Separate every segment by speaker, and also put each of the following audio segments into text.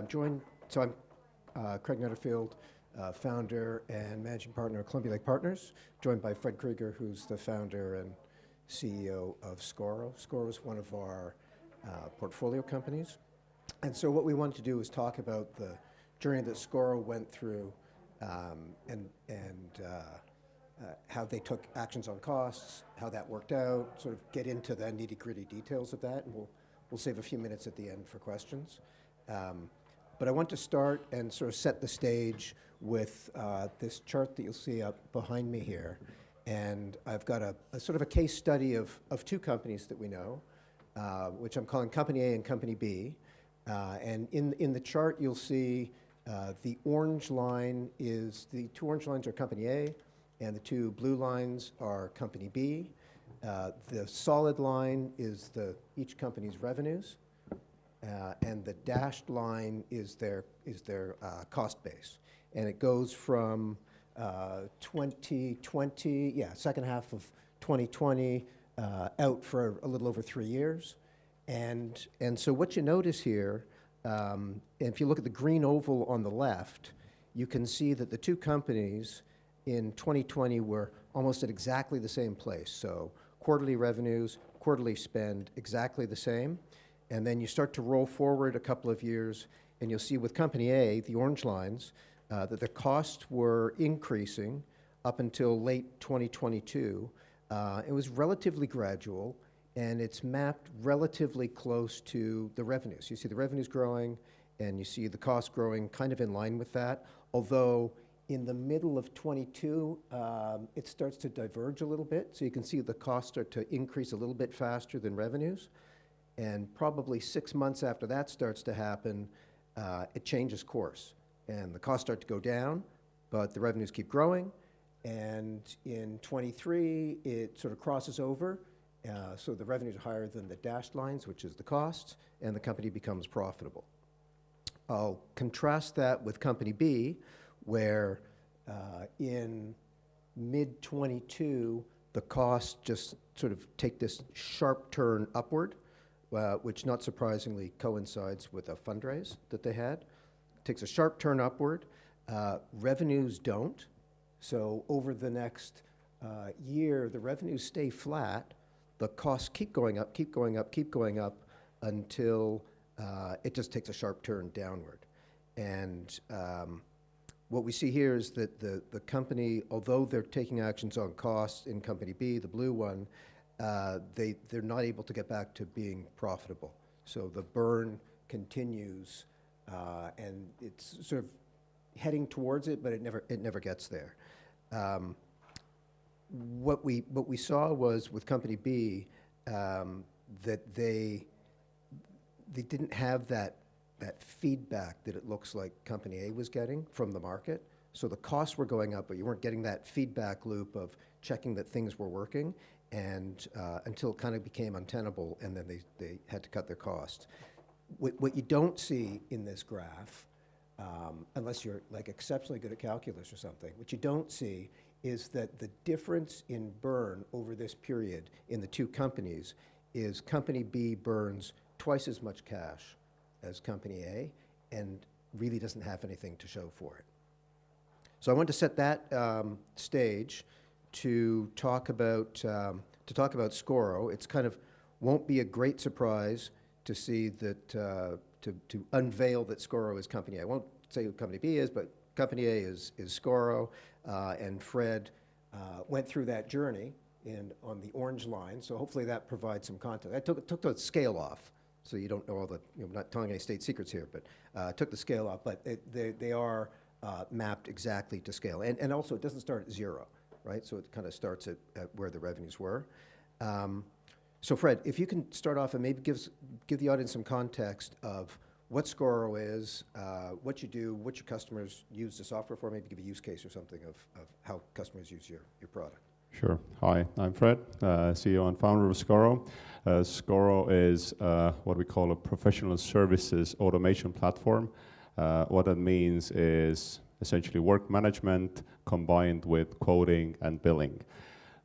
Speaker 1: I'm Craig Netterfield, founder and managing partner of Columbia Lake Partners, joined by Fred Krieger, who's the founder and CEO of Scoro. Scoro is one of our portfolio companies. And so what we wanted to do is talk about the journey that Scoro went through and how they took actions on costs, how that worked out, sort of get into the nitty-gritty details of that, and we'll save a few minutes at the end for questions. But I want to start and sort of set the stage with this chart that you'll see up behind me here. And I've got a sort of a case study of two companies that we know, which I'm calling Company A and Company B. And in the chart, you'll see the orange line is, the two orange lines are Company A, and the two blue lines are Company B. The solid line is each company's revenues, and the dashed line is their cost base. And it goes from 2020, second half of 2020, out for a little over 3 years. And so what you notice here, and if you look at the green oval on the left, you can see that the two companies in 2020 were almost at exactly the same place. So quarterly revenues, quarterly spend, exactly the same. And then you start to roll forward a couple of years, and you'll see with Company A, the orange lines, that the costs were increasing up until late 2022. It was relatively gradual, and it's mapped relatively close to the revenues. You see the revenues growing, and you see the costs growing kind of in line with that, although in the middle of 22, it starts to diverge a little bit. So you can see the costs start to increase a little bit faster than revenues. And probably 6 months after that starts to happen, it changes course. And the costs start to go down, but the revenues keep growing. And in 23, it sort of crosses over. So the revenues are higher than the dashed lines, which is the costs, and the company becomes profitable. I'll contrast that with Company B, where in mid-22, the costs just sort of take this sharp turn upward, which not surprisingly coincides with a fundraise that they had. Takes a sharp turn upward. Revenues don't. So over the next year, the revenues stay flat. The costs keep going up, keep going up, keep going up until it just takes a sharp turn downward. And what we see here is that the company, although they're taking actions on costs in Company B, the blue one, they're not able to get back to being profitable. So the burn continues, and it's sort of heading towards it, but it never gets there. What we saw was with Company B that they didn't have that feedback that it looks like Company A was getting from the market. So the costs were going up, but you weren't getting that feedback loop of checking that things were working, and until it kind of became untenable, and then they had to cut their costs. What you don't see in this graph, unless you're like exceptionally good at calculus or something, what you don't see is that the difference in burn over this period in the two companies is Company B burns twice as much cash as Company A and really doesn't have anything to show for it. So I want to set that stage to talk about Scoro. It's kind of won't be a great surprise to see that to unveil that Scoro is Company A. I won't say who Company B is, but Company A is Scoro, and Fred went through that journey on the orange line. So hopefully that provides some context. I took the scale off, so you don't know all the. I'm not telling any state secrets here, but took the scale off. But they are mapped exactly to scale, and also it doesn't start at zero, right? So it kind of starts at where the revenues were. So Fred, if you can start off and maybe give the audience some context of what Scoro is, what you do, what your customers use the software for, maybe give a use case or something of how customers use your product.
Speaker 2: Sure. Hi, I'm Fred, CEO and founder of Scoro. Scoro is what we call a professional services automation platform. What that means is essentially work management combined with quoting and billing.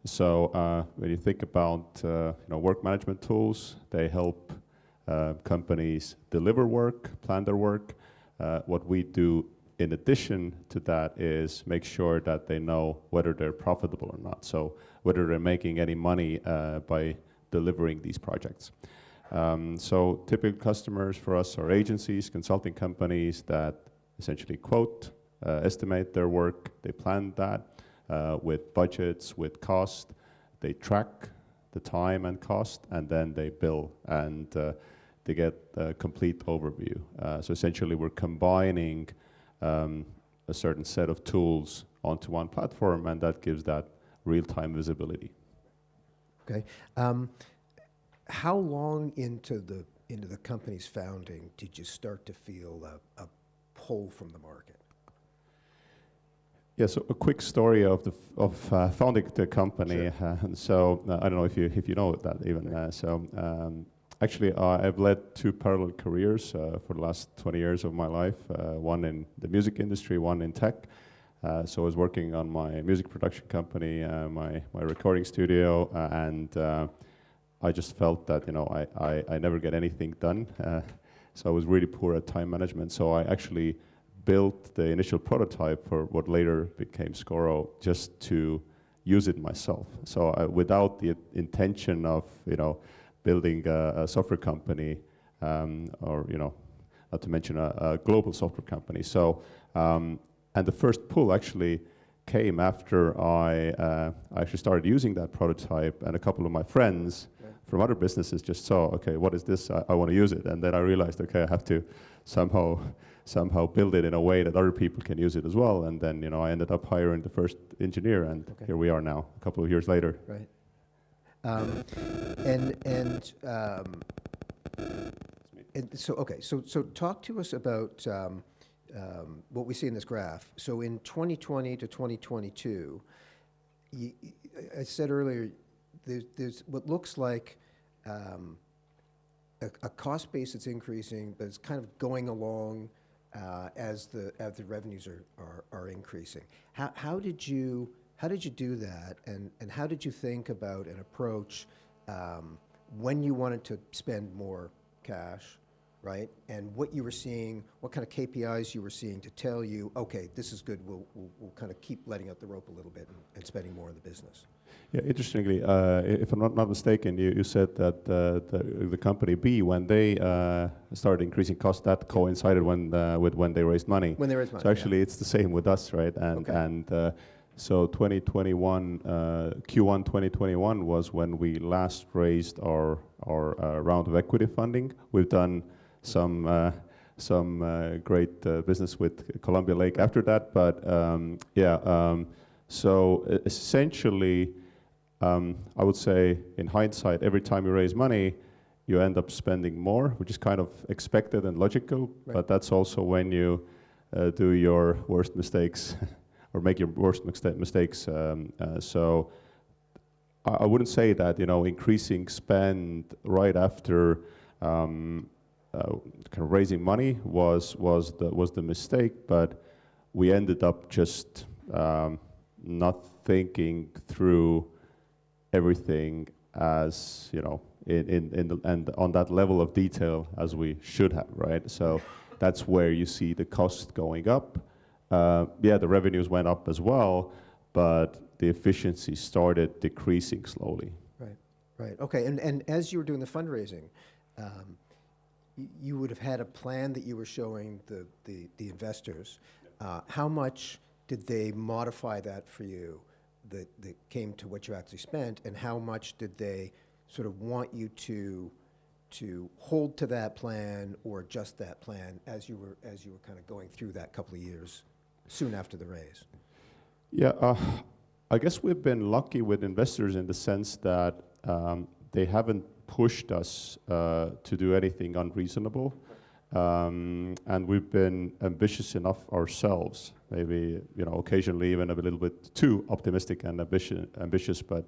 Speaker 2: So when you think about work management tools, they help companies deliver work, plan their work, What we do in addition to that is make sure that they know whether they're profitable or not. So whether they're making any money by delivering these projects. So typical customers for us are agencies, consulting companies that essentially quote, estimate their work, they plan that with budgets, with cost, they track the time and cost, and then they bill, and they get a complete overview. So essentially we're combining a certain set of tools onto one platform, and that gives that real-time visibility.
Speaker 1: Okay. How long into the company's founding did you start to feel a pull from the market?
Speaker 2: Yeah, so a quick story of founding the company.
Speaker 1: Sure.
Speaker 2: And so I don't know if you know that even. Actually, I've led 2 parallel careers for the last 20 years of my life. One in the music industry, one in tech. So I was working on my music production company, my recording studio, and I just felt that I never get anything done. So I was really poor at time management. So I actually built the initial prototype for what later became Scoro just to use it myself. So without the intention of building a software company, or not to mention a global software company. So and the first pull actually came after I actually started using that prototype, and a couple of my friends from other businesses just saw, okay, what is this? I want to use it, and then I realized, okay, I have to somehow build it in a way that other people can use it as well. And then I ended up hiring the first engineer, and here we are now, a couple of years later.
Speaker 1: Right. So talk to us about what we see in this graph. So in 2020 to 2022, I said earlier, there's what looks like a cost base that's increasing, but it's kind of going along as the revenues are increasing. How did you do that, and how did you think about an approach when you wanted to spend more cash, right? And what you were seeing, what kind of KPIs you were seeing to tell you, okay, this is good. We'll kind of keep letting out the rope a little bit and spending more in the business. Yeah,
Speaker 2: interestingly, if I'm not mistaken, you said that the company B, when they started increasing costs, that coincided with when they raised money.
Speaker 1: When they raised money.
Speaker 2: So actually, it's the same with us, right? And so 2021, Q1 2021 was when we last raised our round of equity funding. We've done some great business with Columbia Lake after that, but so essentially, I would say in hindsight, every time you raise money, you end up spending more, which is kind of expected and logical, but that's also when you do your worst mistakes or make your worst mistakes. So I wouldn't say that increasing spend right after kind of raising money was the mistake, but we ended up just not thinking through everything as and on that level of detail as we should have, right? So that's where you see the cost going up. The revenues went up as well, but the efficiency started decreasing slowly.
Speaker 1: Right. Okay. And as you were doing the fundraising, you would have had a plan that you were showing the investors. How much did they modify that for you that came to what you actually spent, and how much did they sort of want you to hold to that plan or adjust that plan as you were kind of going through that couple of years soon after the raise?
Speaker 2: Yeah, I guess we've been lucky with investors in the sense that they haven't pushed us to do anything unreasonable. And we've been ambitious enough ourselves, maybe occasionally even a little bit too optimistic and ambitious. But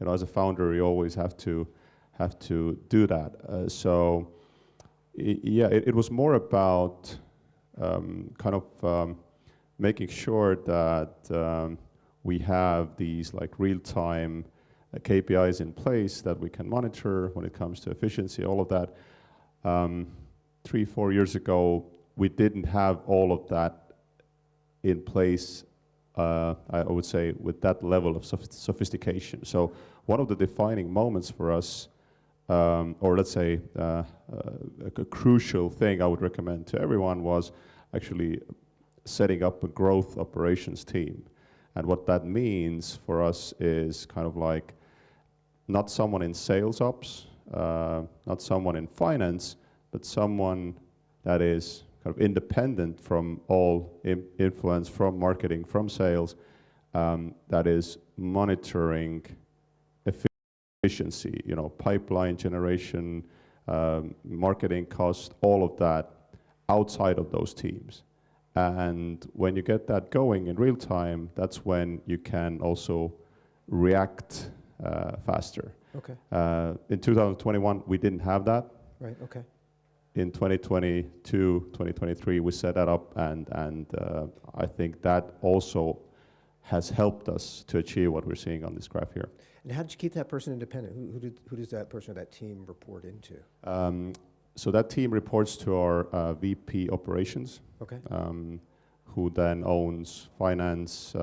Speaker 2: as a founder, you always have to do that. So it was more about kind of making sure that we have these like real-time KPIs in place that we can monitor when it comes to efficiency, all of that. 3-4 years ago, we didn't have all of that in place, I would say, with that level of sophistication. So one of the defining moments for us, or let's say a crucial thing I would recommend to everyone, was actually setting up a growth operations team. And what that means for us is kind of like not someone in sales ops, not someone in finance, but someone that is kind of independent from all influence, from marketing, from sales, that is monitoring efficiency, pipeline generation, marketing cost, all of that outside of those teams. And when you get that going in real time, that's when you can also react faster.
Speaker 1: Okay.
Speaker 2: In 2021, we didn't have that.
Speaker 1: Right. Okay.
Speaker 2: In 2022, 2023, we set that up, and I think that also has helped us to achieve what we're seeing on this graph here.
Speaker 1: And how did you keep that person independent? Who does that person or that team report into?
Speaker 2: So that team reports to our VP operations,
Speaker 1: Okay.
Speaker 2: Who then owns finance,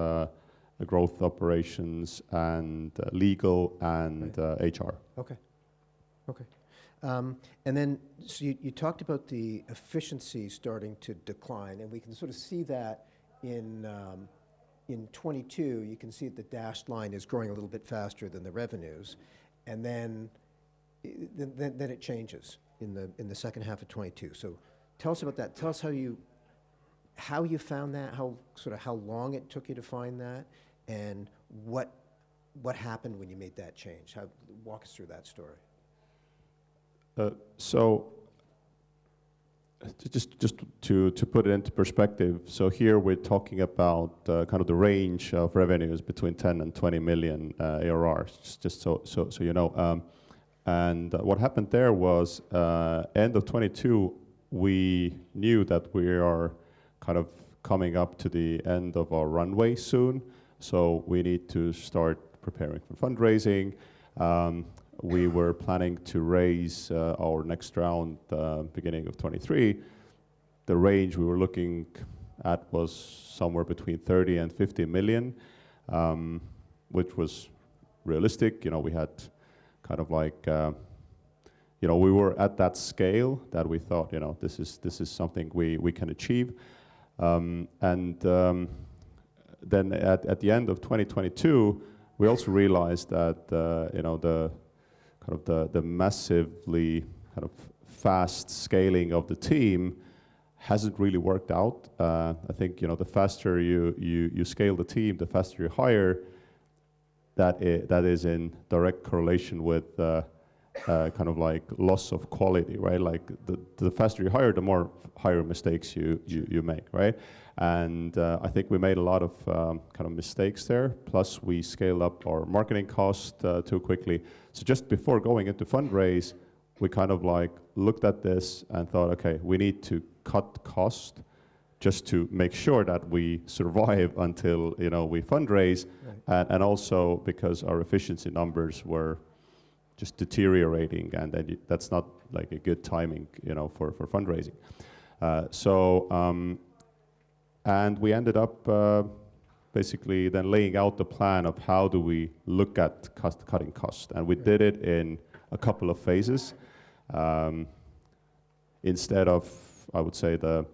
Speaker 2: growth operations, and legal and HR.
Speaker 1: Okay. Okay. And then, so you talked about the efficiency starting to decline, and we can sort of see that in 22. You can see that the dashed line is growing a little bit faster than the revenues, and then it changes in the second half of 22. So tell us about that. Tell us how you found that, how long it took you to find that, and what happened when you made that change. Walk us through that story.
Speaker 2: So just to put it into perspective, so here we're talking about kind of the range of revenues between 10 and 20 million ARR, just so you know. And what happened there was end of 22, we knew that we are kind of coming up to the end of our runway soon, so we need to start preparing for fundraising. We were planning to raise our next round beginning of 23. The range we were looking at was somewhere between 30 and 50 million, which was realistic. We had kind of like, we were at that scale that we thought, this is something we can achieve. And then at the end of 2022, we also realized that, the massively kind of fast scaling of the team hasn't really worked out. I think, the faster you scale the team, the faster you hire, that is in direct correlation with kind of like loss of quality, right? Like the faster you hire, the more higher mistakes you make, right? And I think we made a lot of kind of mistakes there. Plus, we scaled up our marketing cost too quickly. So just before going into fundraise, we kind of like looked at this and thought, okay, we need to cut cost just to make sure that we survive until we fundraise, right. And also because our efficiency numbers were just deteriorating, and that's not like a good timing, for fundraising. And we ended up basically then laying out the plan of how do we look at cutting cost, and we did it in a couple of phases. Instead of, I would say, the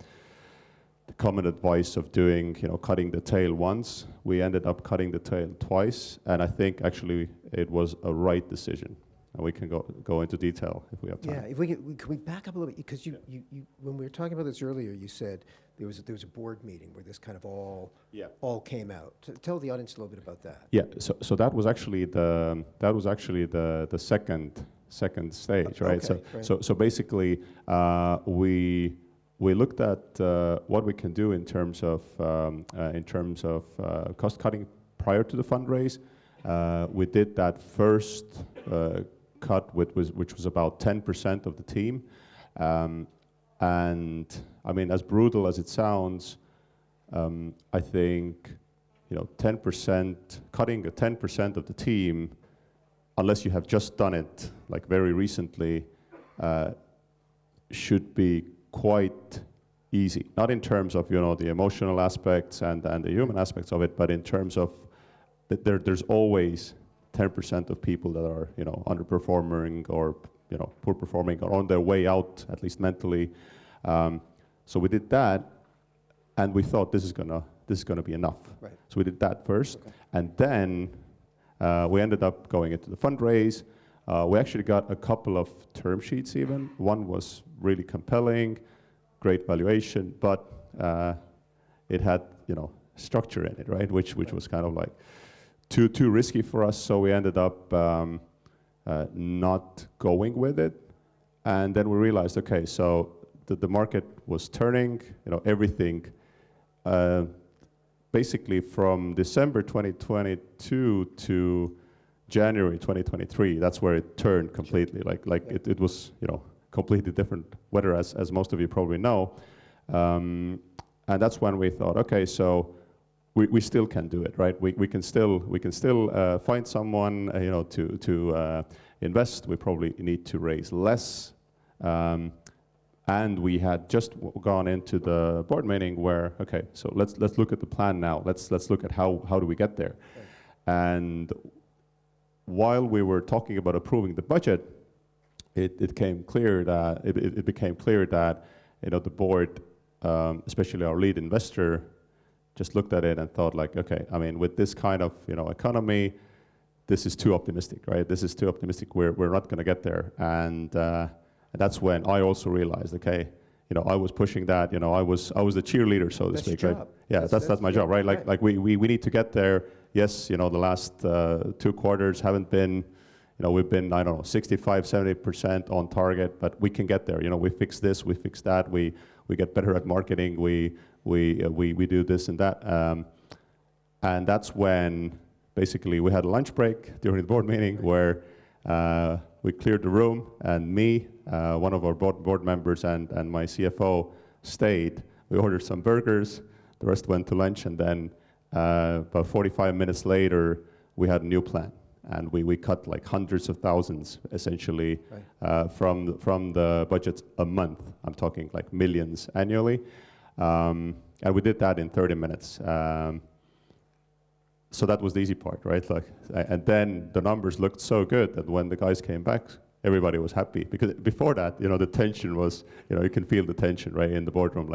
Speaker 2: common advice of doing, cutting the tail once, we ended up cutting the tail twice, and I think actually it was a right decision. And we can go into detail if we have time.
Speaker 1: Yeah, can we back up a little bit? Because you when we were talking about this earlier, you said there was a board meeting where this kind of all came out. Tell the audience a little bit about that.
Speaker 2: Yeah, so that was actually the second stage, right?
Speaker 1: Okay, right.
Speaker 2: So basically, we looked at what we can do in terms of cost cutting prior to the fundraise. We did that first cut, which was about 10% of the team, and I mean, as brutal as it sounds, I think 10% cutting 10% of the team, unless you have just done it like very recently, should be quite easy. Not in terms of, the emotional aspects and the human aspects of it, but in terms of that there's always 10% of people that are, underperforming or, poor performing or on their way out, at least mentally. So we did that, and we thought this is gonna be enough.
Speaker 1: Right.
Speaker 2: So we did that first,
Speaker 1: Okay.
Speaker 2: and then we ended up going into the fundraise. We actually got a couple of term sheets even. One was really compelling, great valuation, but it had, structure in it, right? Which was kind of like too risky for us, so we ended up not going with it. And then we realized, okay, so the market was turning, everything, basically from December 2022 to January 2023, that's where it turned completely. Like it was, completely different weather, as most of you probably know. And that's when we thought, okay, so we still can do it, right? We can still find someone, to invest. We probably need to raise less. And we had just gone into the board meeting where, okay, so let's look at the plan now. Let's look at how do we get there. Right. And while we were talking about approving the budget, it became clear that the board, especially our lead investor, just looked at it and thought like, okay, I mean, with this kind of economy, this is too optimistic, right? This is too optimistic. We're not going to get there. And that's when I also realized, okay, I was pushing that. I was the cheerleader, so to
Speaker 1: That's
Speaker 2: speak,
Speaker 1: your
Speaker 2: right?
Speaker 1: job.
Speaker 2: Yeah, that's my job, right? Like we need to get there. Yes, the last 2 quarters haven't been, we've been, I don't know, 65, 70% on target, but we can get there. We fix this, we fix that, we get better at marketing, we do this and that. And that's when basically we had a lunch break during the board meeting where we cleared the room, and me, one of our board members and my CFO stayed. We ordered some burgers, the rest went to lunch, and then about 45 minutes later, we had a new plan. And we cut like hundreds of thousands, essentially, from the budget a month. I'm talking like millions annually. And we did that in 30 minutes. So that was the easy part, right? And then the numbers looked so good that when the guys came back, everybody was happy. Because before that, the tension was, you can feel the tension, right, in the boardroom.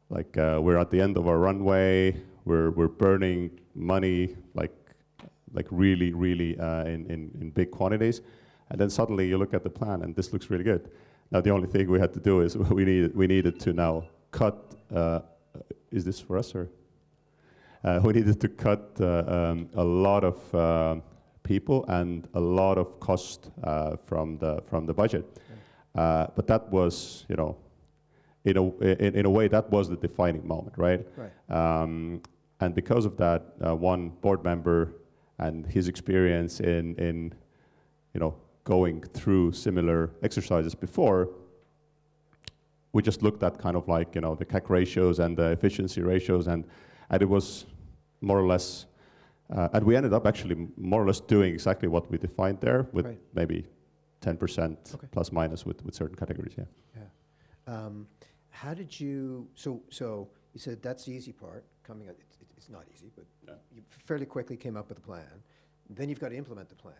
Speaker 2: Like we're at the end of our runway, we're burning money, like really in big quantities. And then suddenly you look at the plan and this looks really good. Now the only thing we had to do is we needed to now cut, is this for us or? We needed to cut a lot of people and a lot of cost from the budget. But that was, in a way, that was the defining moment, right? And because of that, one board member and his experience in going through similar exercises before, we just looked at kind of like, the CAC ratios and the efficiency ratios, and it was more or less, and we ended up actually more or less doing exactly what we defined there, with maybe 10% plus minus with certain categories,
Speaker 1: Yeah. How did you, so you said that's the easy part, coming up, it's not easy, but you fairly quickly came up with a plan. Then you've got to implement the plan.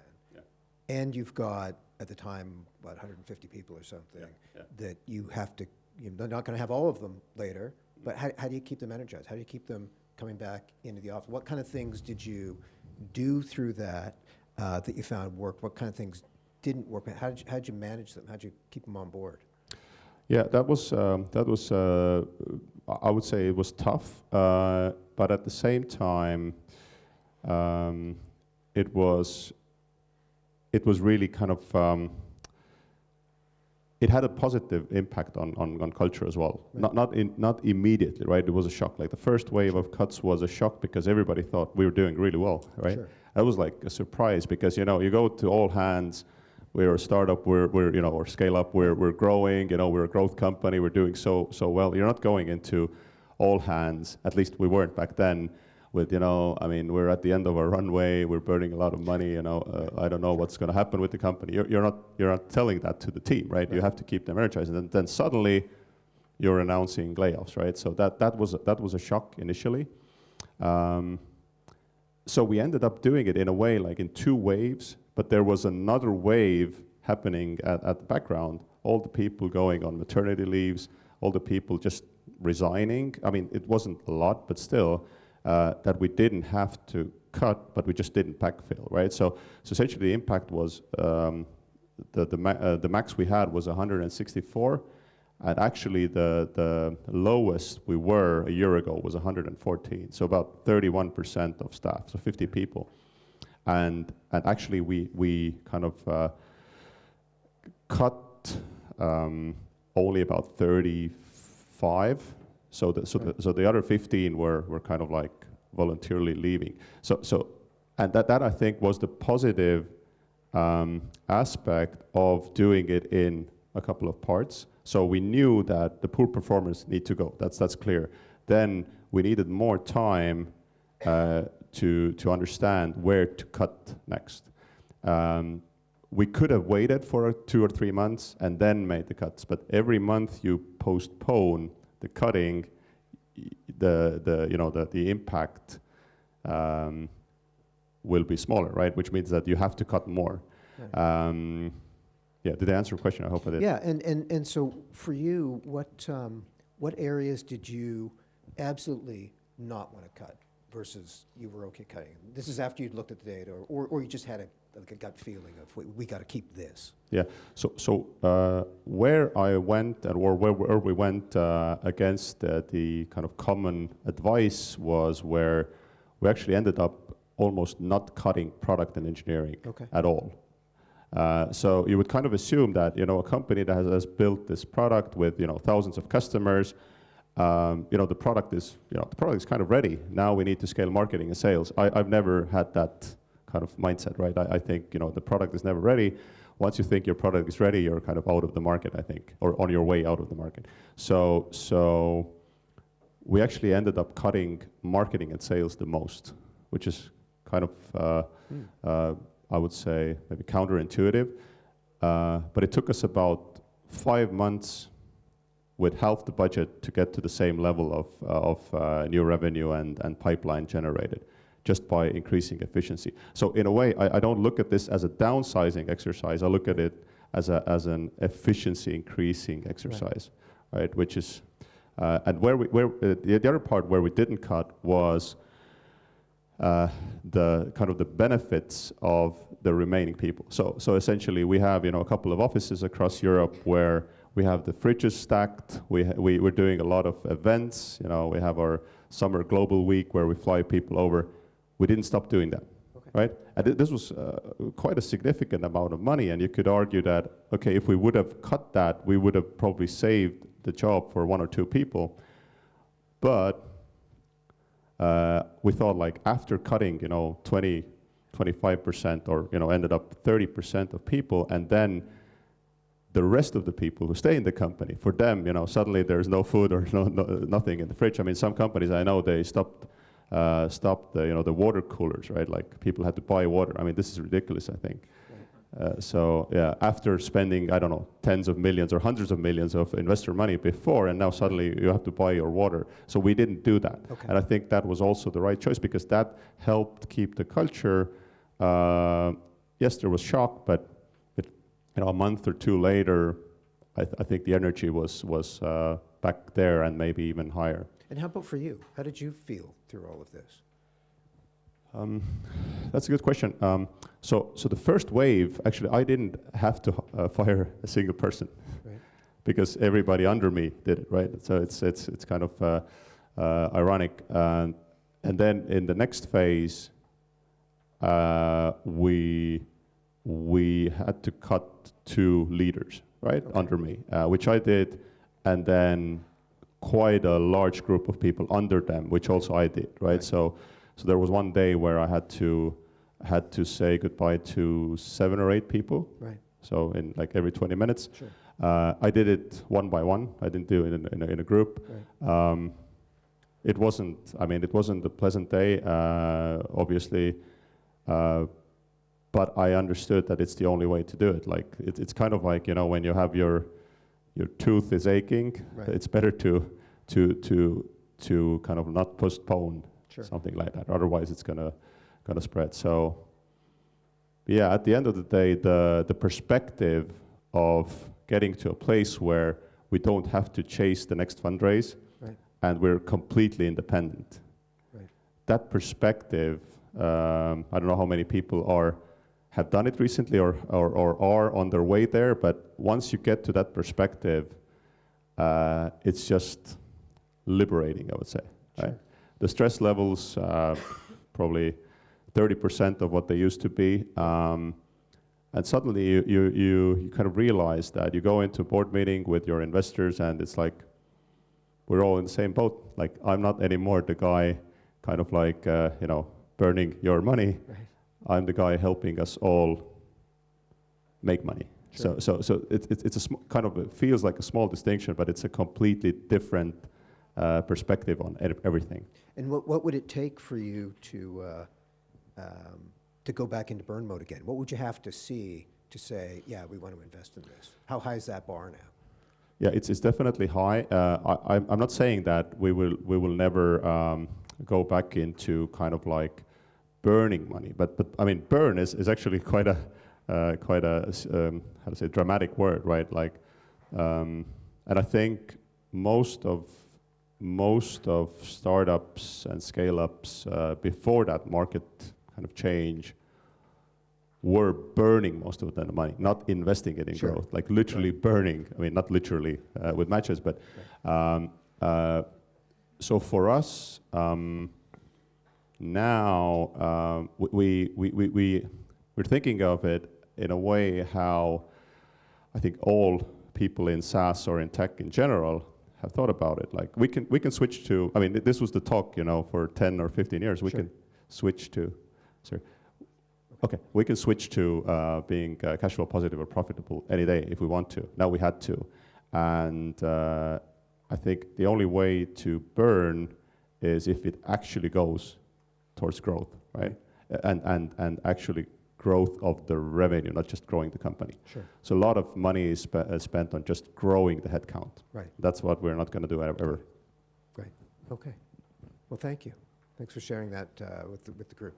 Speaker 1: And you've got, at the time, about 150 people or something, that you have to, you're not going to have all of them later, but how do you keep them energized? How do you keep them coming back into the office? What kind of things did you do through that that you found worked? What kind of things didn't work? How did you manage them? How did you keep them on board?
Speaker 2: Yeah, that was I would say it was tough, but at the same time, it was really kind of, it had a positive impact on culture as well. Not immediately, right? It was a shock. Like the first wave of cuts was a shock because everybody thought we were doing really well, right? That was like a surprise because, you go to all hands, we're a startup, we're or scale up, we're growing, we're a growth company, we're doing so well. You're not going into all hands, at least we weren't back then, with, I mean, we're at the end of our runway, we're burning a lot of money, I don't know what's going to happen with the company. You're not telling that to the team, right? You have to keep them energized. And then suddenly, you're announcing layoffs, right? So that was a shock initially. So we ended up doing it in a way like in 2 waves, but there was another wave happening at the background. All the people going on maternity leaves, all the people just resigning. I mean, it wasn't a lot, but still, that we didn't have to cut, but we just didn't backfill, right? So essentially the impact was, the max we had was 164, and actually the lowest we were a year ago was 114, so about 31% of staff, so 50 people. And actually we kind of cut only about 35, so the other 15 were kind of like voluntarily leaving. And that I think was the positive aspect of doing it in a couple of parts. So we knew that the poor performers need to go. That's clear. Then we needed more time to understand where to cut next. We could have waited for 2 or 3 months and then made the cuts. But every month you postpone the cutting, the impact will be smaller, right? Which means that you have to cut more. Right. Yeah, did I answer your question? I hope I did.
Speaker 1: Yeah, and so for you, what areas did you absolutely not want to cut versus you were okay cutting? This is after you'd looked at the data, or you just had a gut feeling of we got to keep this. Yeah.
Speaker 2: So where I went or where we went against the kind of common advice was where we actually ended up almost not cutting product and engineering at all. So you would kind of assume that a company that has built this product with thousands of customers, the product is kind of ready. Now we need to scale marketing and sales. I've never had that kind of mindset, right? I think the product is never ready. Once you think your product is ready, you're kind of out of the market, I think, or on your way out of the market. So we actually ended up cutting marketing and sales the most, which is kind of I would say maybe counterintuitive, but it took us about 5 months with half the budget to get to the same level of new revenue and pipeline generated, just by increasing efficiency. So in a way, I don't look at this as a downsizing exercise. I look at it as an efficiency increasing exercise, right? Which is, and the other part where we didn't cut was the benefits of the remaining people. So essentially we have a couple of offices across Europe where we have the fridges stacked. We're doing a lot of events. We have our summer global week where we fly people over. We didn't stop doing that, right? And this was quite a significant amount of money, and you could argue that if we would have cut that, we would have probably saved the job for 1 or 2 people, but we thought like after cutting 20, 25% or ended up 30% of people, and then the rest of the people who stay in the company, for them suddenly there's no food or nothing in the fridge. I mean, some companies I know, they stopped the water coolers, right? Like people had to buy water. I mean, this is ridiculous, I think. So yeah, after spending, I don't know, tens of millions or hundreds of millions of investor money before, and now suddenly you have to buy your water. So we didn't do that. And I think that was also the right choice because that helped keep the culture. Yes, there was shock, but a month or 2 later, I think the energy was back there and maybe even higher.
Speaker 1: And how about for you? How did you feel through all of this?
Speaker 2: That's a good question. So the first wave, actually, I didn't have to fire a single person, because everybody under me did it, right? So it's kind of ironic. And then in the next phase, we had to cut 2 leaders, right, under me, which I did, and then quite a large group of people under them, which also I did, right? So there was one day where I had to say goodbye to 7 or 8 people. Right. So in like every 20 minutes. Sure. I did it one by one. I didn't do it in a group. Right. It wasn't a pleasant day, obviously, but I understood that it's the only way to do it. Like it's kind of like when you have your your tooth is aching,
Speaker 1: Right.
Speaker 2: it's better to kind of not postpone
Speaker 1: Sure.
Speaker 2: something like that. Otherwise, it's gonna spread. So, yeah, at the end of the day, the perspective of getting to a place where we don't have to chase the next fundraise,
Speaker 1: Right.
Speaker 2: and we're completely independent.
Speaker 1: Right.
Speaker 2: That perspective, I don't know how many people have done it recently or are on their way there, but once you get to that perspective, it's just liberating, I would say.
Speaker 1: Sure.
Speaker 2: Right? The stress levels, probably 30% of what they used to be. And suddenly you kind of realize that you go into a board meeting with your investors and it's like, we're all in the same boat. Like, I'm not anymore the guy kind of like, burning your money.
Speaker 1: Right.
Speaker 2: I'm the guy helping us all make money.
Speaker 1: Sure.
Speaker 2: So it's a kind of, it feels like a small distinction, but it's a completely different perspective on everything.
Speaker 1: And what would it take for you to go back into burn mode again? What would you have to see to say, yeah, we want to invest in this? How high is that bar now?
Speaker 2: Yeah, it's definitely high. I'm not saying that we will never go back into kind of like burning money, but I mean, burn is actually quite a how to say, dramatic word, right? Like, and I think most of startups and scale-ups before that market kind of change were burning most of the money, not investing it in
Speaker 1: Sure.
Speaker 2: growth, like literally burning. I mean, not literally with matches, but so for us now we're thinking of it in a way how I think all people in SaaS or in tech in general have thought about it. Like, we can switch to, I mean, this was the talk, for 10 or 15 years. We
Speaker 1: Sure.
Speaker 2: can switch to, sorry. Okay, we can switch to being cash flow positive or profitable any day if we want to. Now we had to. And I think the only way to burn is if it actually goes towards growth, right? And actually growth of the revenue, not just growing the company.
Speaker 1: Sure.
Speaker 2: So a lot of money is spent on just growing the headcount.
Speaker 1: Right.
Speaker 2: That's what we're not going to do ever.
Speaker 1: Great. Okay. Well, thank you. Thanks for sharing that with the group.